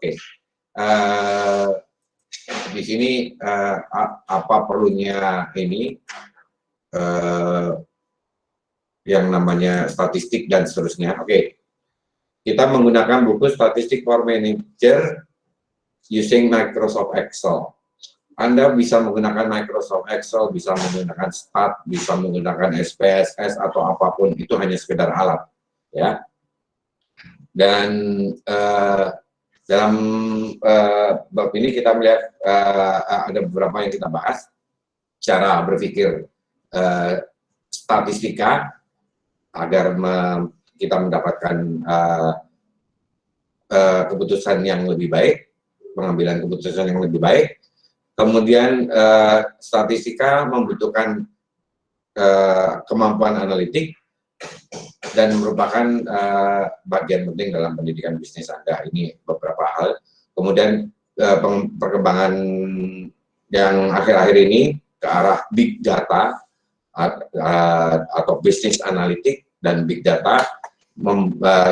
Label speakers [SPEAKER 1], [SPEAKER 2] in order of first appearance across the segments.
[SPEAKER 1] Oke. Di sini apa perlunya ini yang namanya statistik dan seterusnya. Oke. Kita menggunakan buku Statistic for Manager using Microsoft Excel. Anda bisa menggunakan Microsoft Excel, bisa menggunakan Stat, bisa menggunakan SPSS atau apapun, itu hanya sekedar alat, ya. Dan dalam bab ini kita melihat ada beberapa yang kita bahas, cara berpikir statistika agar kita mendapatkan keputusan yang lebih baik, pengambilan keputusan yang lebih baik. Kemudian statistika membutuhkan kemampuan analitik dan merupakan bagian penting dalam pendidikan bisnis Anda. Ini beberapa hal. Kemudian perkembangan yang akhir-akhir ini ke arah big data atau bisnis analitik dan big data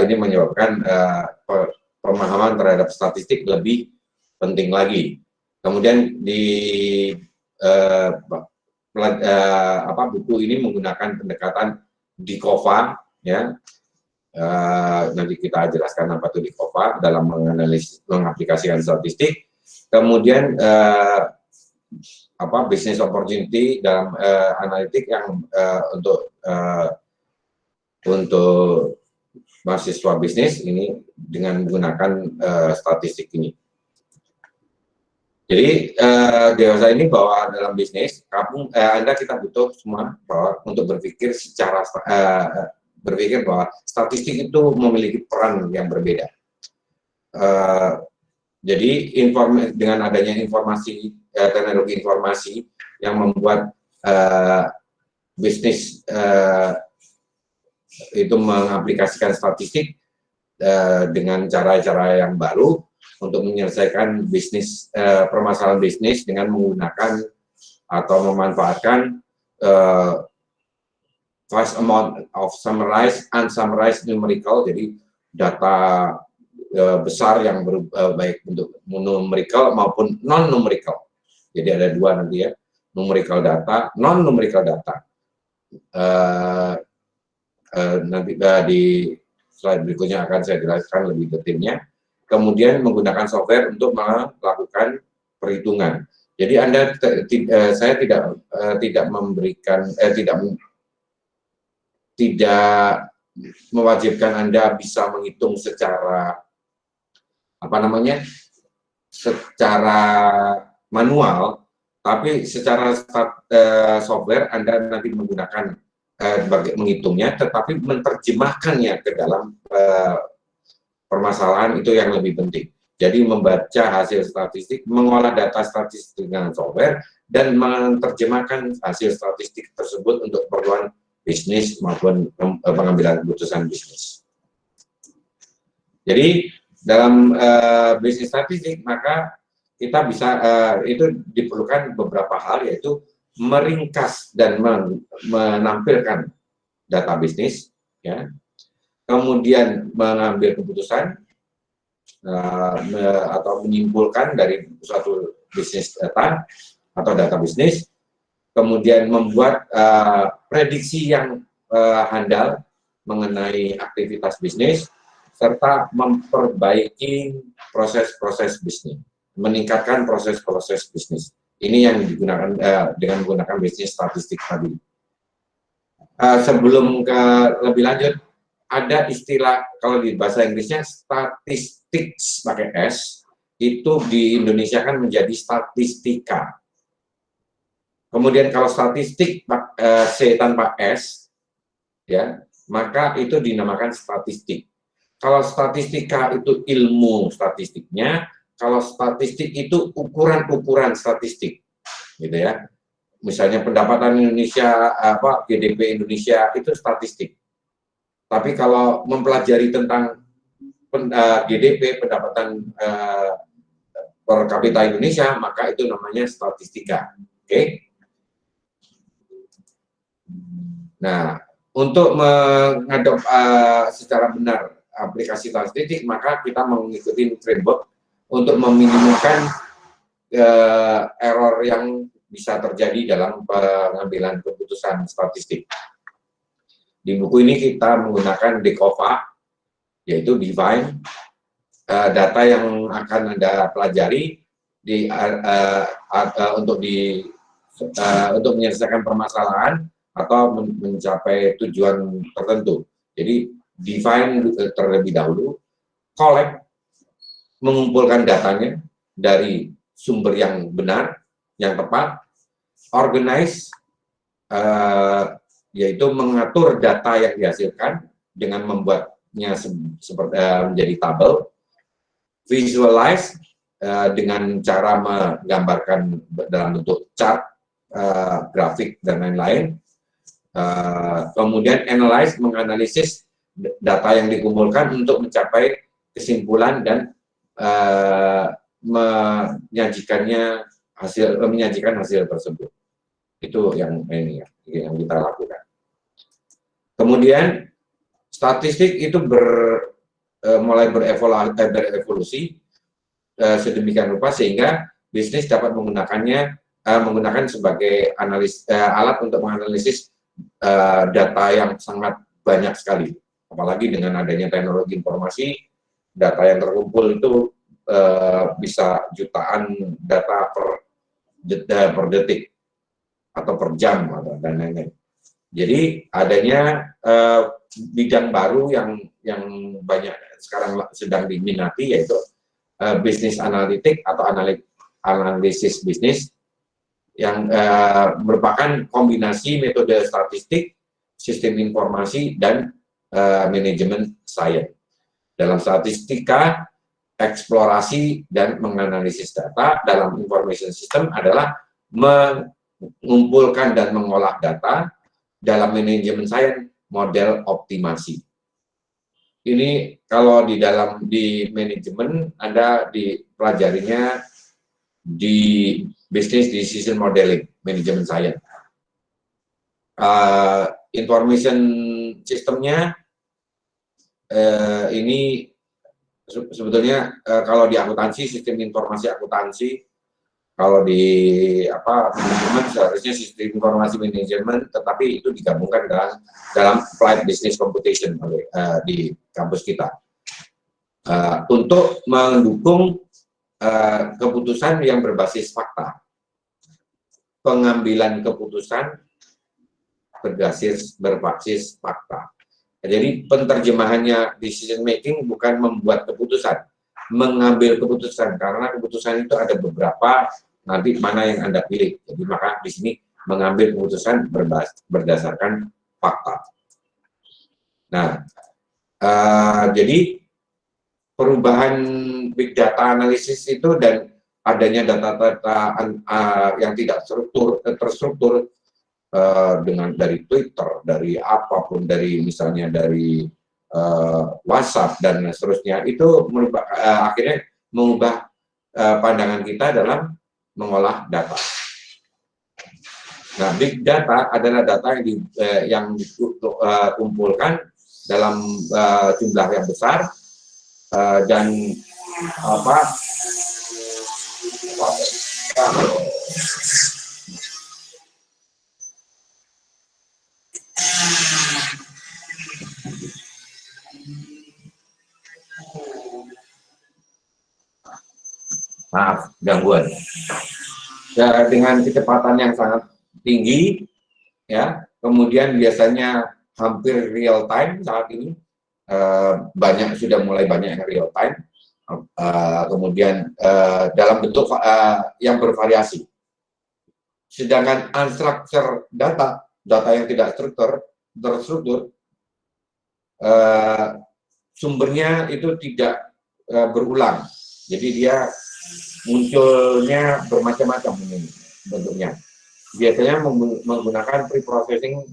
[SPEAKER 1] ini menyebabkan pemahaman terhadap statistik lebih penting lagi. Kemudian di buku ini menggunakan pendekatan DICOVA, ya. Nanti kita jelaskan apa itu DICOVA dalam mengaplikasikan statistik. Kemudian business opportunity dalam analitik yang untuk mahasiswa bisnis ini dengan menggunakan statistik ini. Jadi dewasa ini bahwa dalam bisnis kita butuh semua bahwa untuk berpikir bahwa statistik itu memiliki peran yang berbeda. Jadi dengan adanya informasi, teknologi informasi yang membuat bisnis itu mengaplikasikan statistik dengan cara-cara yang baru untuk menyelesaikan bisnis, permasalahan bisnis dengan menggunakan atau memanfaatkan vast amount of summarized, unsummarized numerical, jadi data besar yang baik untuk numerical maupun non-numerical. Jadi ada dua nanti ya, numerical data, non-numerical data. Nanti di slide berikutnya akan saya jelaskan lebih detailnya. Kemudian menggunakan software untuk melakukan perhitungan. Jadi saya tidak memberikan tidak mewajibkan Anda bisa menghitung secara secara manual, tapi secara software Anda nanti menggunakan menghitungnya, tetapi menerjemahkannya ke dalam permasalahan itu yang lebih penting. Jadi membaca hasil statistik, mengolah data statistik dengan software, dan menerjemahkan hasil statistik tersebut untuk keperluan bisnis maupun pengambilan keputusan bisnis. Jadi dalam bisnis statistik maka kita bisa itu diperlukan beberapa hal, yaitu meringkas dan menampilkan data bisnis, ya. Kemudian mengambil keputusan atau menyimpulkan dari suatu bisnis data atau data bisnis, kemudian membuat prediksi yang handal mengenai aktivitas bisnis, serta memperbaiki proses-proses bisnis, meningkatkan proses-proses bisnis. Ini yang digunakan dengan menggunakan bisnis statistik tadi. Sebelum lebih lanjut, ada istilah, kalau di bahasa Inggrisnya statistics pakai S, itu di Indonesia kan menjadi statistika. Kemudian kalau statistik C tanpa S, ya, maka itu dinamakan statistik. Kalau statistika itu ilmu statistiknya, kalau statistik itu ukuran-ukuran statistik, gitu ya. Misalnya pendapatan Indonesia, GDP Indonesia itu statistik. Tapi kalau mempelajari tentang GDP, pendapatan per kapita Indonesia, maka itu namanya statistika. Oke? Nah, untuk mengadop secara benar aplikasi statistik, maka kita mengikuti framework untuk meminimumkan error yang bisa terjadi dalam pengambilan keputusan statistik. Di buku ini kita menggunakan DECOVA, yaitu define data yang akan Anda pelajari untuk menyelesaikan permasalahan atau mencapai tujuan tertentu. Jadi define terlebih dahulu, collect, mengumpulkan datanya dari sumber yang benar, yang tepat, organize, yaitu mengatur data yang dihasilkan dengan membuatnya menjadi tabel, visualize dengan cara menggambarkan dalam bentuk chart, grafik, dan lain-lain, kemudian analyze, menganalisis data yang dikumpulkan untuk mencapai kesimpulan dan menyajikan hasil tersebut. Itu yang kita lakukan. Kemudian statistik itu mulai berevolusi sedemikian rupa sehingga bisnis dapat menggunakan sebagai alat untuk menganalisis data yang sangat banyak sekali. Apalagi dengan adanya teknologi informasi, data yang terkumpul itu bisa jutaan data per detik atau per jam dan lain-lain. Jadi adanya bidang baru yang banyak sekarang sedang diminati, yaitu bisnis analitik atau analisis bisnis, yang merupakan kombinasi metode statistik, sistem informasi, dan manajemen sains. Dalam statistika, eksplorasi dan menganalisis data. Dalam information system adalah mengumpulkan dan mengolah data. Dalam manajemen sains, model optimasi. Ini kalau di manajemen Anda dipelajarinya di business decision modeling, manajemen sains. Information sistemnya ini sebetulnya kalau di akuntansi, sistem informasi akuntansi, kalau di manajemen seharusnya sistem informasi manajemen, tetapi itu digabungkan dalam applied business computation di kampus kita untuk mendukung keputusan yang berbasis fakta. Pengambilan keputusan berbasis fakta. Jadi penterjemahannya decision making bukan membuat keputusan, mengambil keputusan, karena keputusan itu ada beberapa, nanti mana yang Anda pilih. Jadi maka di sini mengambil keputusan berdasarkan fakta. Nah, jadi perubahan big data analisis itu dan adanya data-data yang tidak terstruktur dari Twitter, dari apapun, dari misalnya dari WhatsApp dan seterusnya, itu akhirnya mengubah pandangan kita dalam mengolah data. Nah, big data adalah data yang dikumpulkan dalam jumlah yang besar dan maaf gangguan ya, dengan kecepatan yang sangat tinggi ya, kemudian biasanya hampir real time saat ini, sudah mulai banyak yang real time, kemudian dalam bentuk yang bervariasi. Sedangkan unstructured data yang tidak terstruktur, sumbernya itu tidak berulang, jadi dia munculnya bermacam-macam ini bentuknya. Biasanya menggunakan pre-processing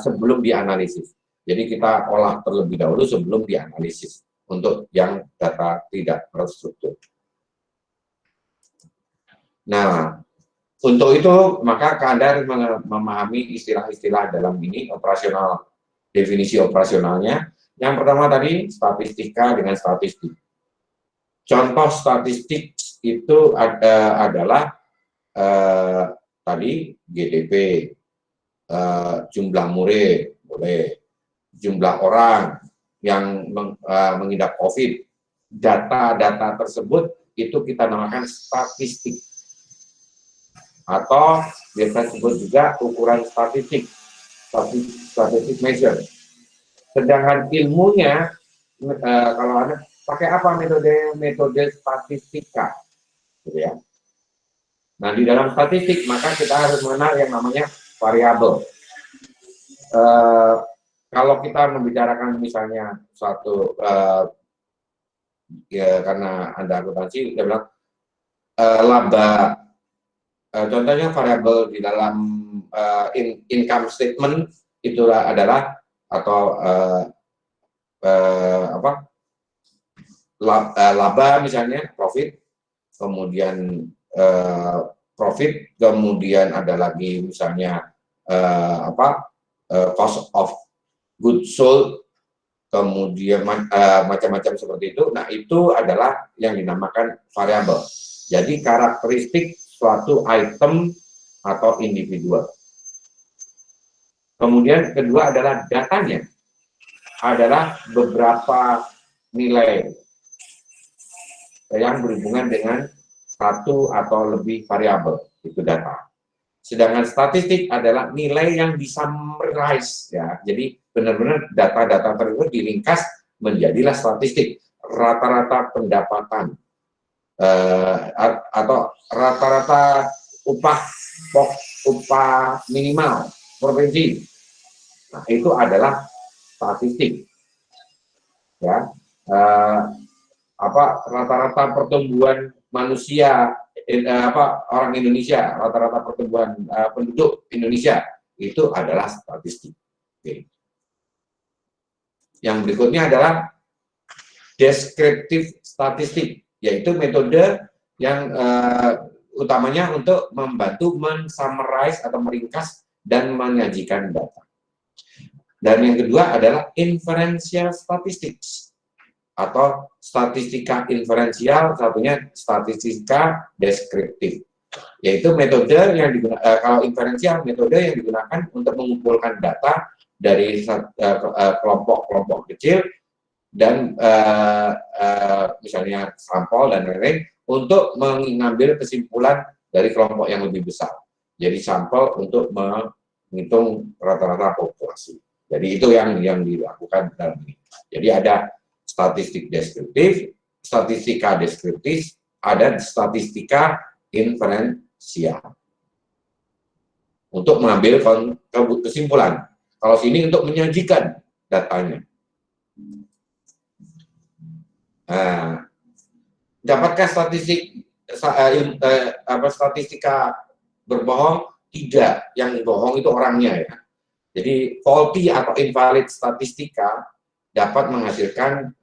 [SPEAKER 1] sebelum dianalisis. Jadi kita olah terlebih dahulu sebelum dianalisis untuk yang data tidak terstruktur. Nah, untuk itu maka Anda harus memahami istilah-istilah dalam ini, operasional, definisi operasionalnya. Yang pertama tadi statistika dengan statistik. Contoh statistik itu adalah tadi GDP, jumlah murid, boleh, jumlah orang yang mengidap COVID. Data-data tersebut itu kita namakan statistik, atau biasa disebut juga ukuran statistik, statistik measure. Sedangkan ilmunya, kalau Anda pakai apa metode statistika, gitu ya. Nah, di dalam statistik maka kita harus mengenal yang namanya variabel. Kalau kita membicarakan misalnya suatu ya karena Anda akuntansi, dia bilang laba, contohnya variabel di dalam income statement itu adalah, atau laba misalnya profit, kemudian profit, kemudian ada lagi misalnya cost of goods sold, kemudian macam-macam seperti itu. Nah, itu adalah yang dinamakan variabel. Jadi karakteristik suatu item atau individual. Kemudian kedua adalah datanya, adalah beberapa nilai yang berhubungan dengan satu atau lebih variabel, itu data. Sedangkan statistik adalah nilai yang disummarize, ya. Jadi benar-benar data-data tersebut diringkas menjadilah statistik. Rata-rata pendapatan atau rata-rata upah minimal provinsi. Nah, itu adalah statistik. Ya, rata-rata pertumbuhan manusia, orang Indonesia, rata-rata pertumbuhan penduduk Indonesia itu adalah statistik. Oke. Yang berikutnya adalah deskriptif statistik, yaitu metode yang utamanya untuk membantu men-summarize atau meringkas dan menyajikan data. Dan yang kedua adalah inferential statistics, atau statistika inferensial, satunya statistika deskriptif, yaitu metode yang digunakan, kalau inferensial, metode yang digunakan untuk mengumpulkan data dari kelompok-kelompok kecil dan misalnya sampel dan lain-lain untuk mengambil kesimpulan dari kelompok yang lebih besar. Jadi sampel untuk menghitung rata-rata populasi. Jadi itu yang dilakukan dalam ini. Jadi ada statistik deskriptif, statistika deskriptif, ada statistika inferensial untuk mengambil kesimpulan. Kalau sini untuk menyajikan datanya. Nah, dapatkah statistika berbohong? Tidak. Yang bohong itu orangnya, ya. Jadi faulty atau invalid statistika dapat menghasilkan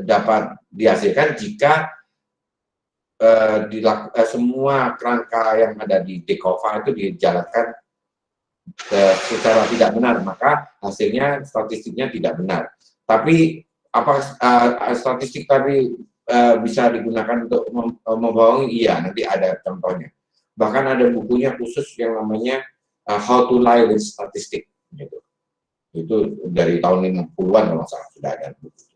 [SPEAKER 1] dapat dihasilkan jika semua kerangka yang ada di DECOVA itu dijalankan secara tidak benar, maka hasilnya statistiknya tidak benar. Tapi apa statistik tadi bisa digunakan untuk membohongi? Iya, nanti ada contohnya. Bahkan ada bukunya khusus yang namanya How to Lie with Statistics, gitu. Itu dari tahun 50-an kalau salah sudah ada buku.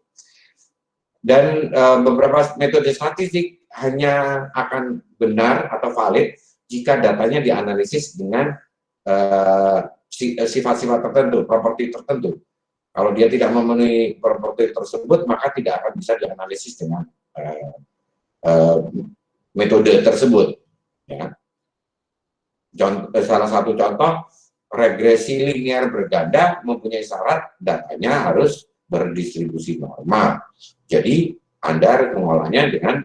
[SPEAKER 1] Dan beberapa metode statistik hanya akan benar atau valid jika datanya dianalisis dengan sifat-sifat tertentu, properti tertentu. Kalau dia tidak memenuhi properti tersebut, maka tidak akan bisa dianalisis dengan metode tersebut. Ya. Salah satu contoh, regresi linear berganda mempunyai syarat datanya harus berdistribusi normal. Jadi Anda harus mengolahnya dengan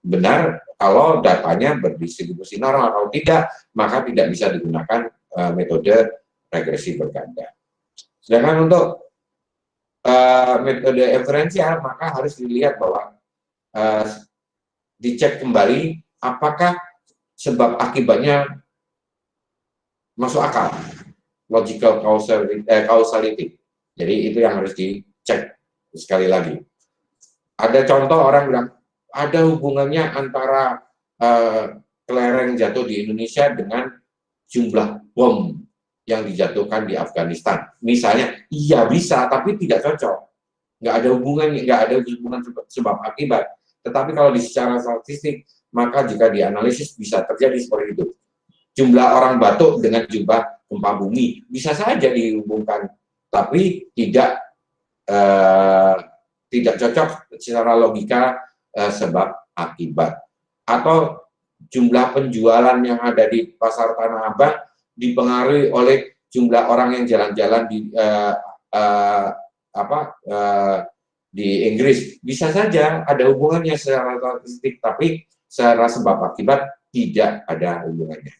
[SPEAKER 1] benar kalau datanya berdistribusi normal. Kalau tidak, maka tidak bisa digunakan metode regresi berganda. Sedangkan untuk metode inferensial, maka harus dilihat bahwa dicek kembali apakah sebab akibatnya masuk akal, logical causality. Jadi itu yang harus dicek sekali lagi. Ada contoh orang bilang ada hubungannya antara kelereng jatuh di Indonesia dengan jumlah bom yang dijatuhkan di Afghanistan. Misalnya, iya bisa, tapi tidak cocok. Nggak ada hubungannya, nggak ada hubungan sebab akibat. Tetapi kalau di secara statistik, maka jika dianalisis bisa terjadi seperti itu. Jumlah orang batuk dengan jumlah gempa bumi bisa saja dihubungkan, tapi tidak cocok secara logika sebab akibat. Atau jumlah penjualan yang ada di pasar Tanah Abang dipengaruhi oleh jumlah orang yang jalan-jalan di Inggris. Bisa saja ada hubungannya secara statistik, tapi secara sebab akibat tidak ada hubungannya.